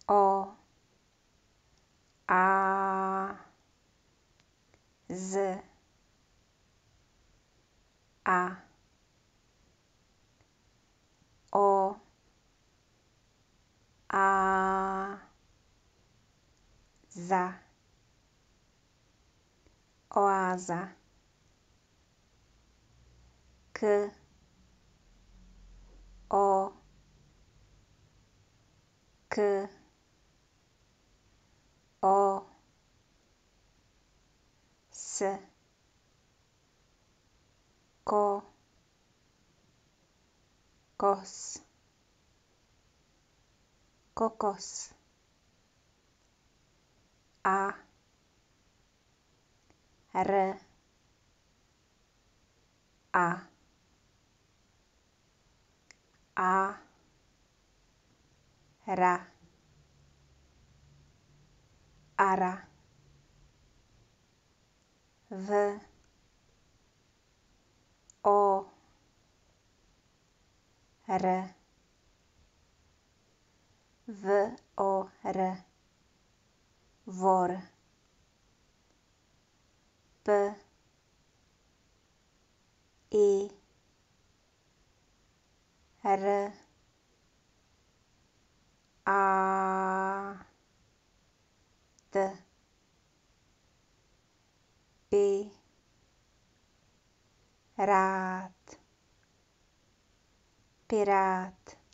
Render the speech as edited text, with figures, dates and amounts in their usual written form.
O, A, Z, A, O, A, za, oáza, K, O, K, O, S, Ko, Kos, kokos, A, R, A, A, ra, ara, V, O, R, V, O, R, vor, P, I, R, A, T, P, rád, pirát.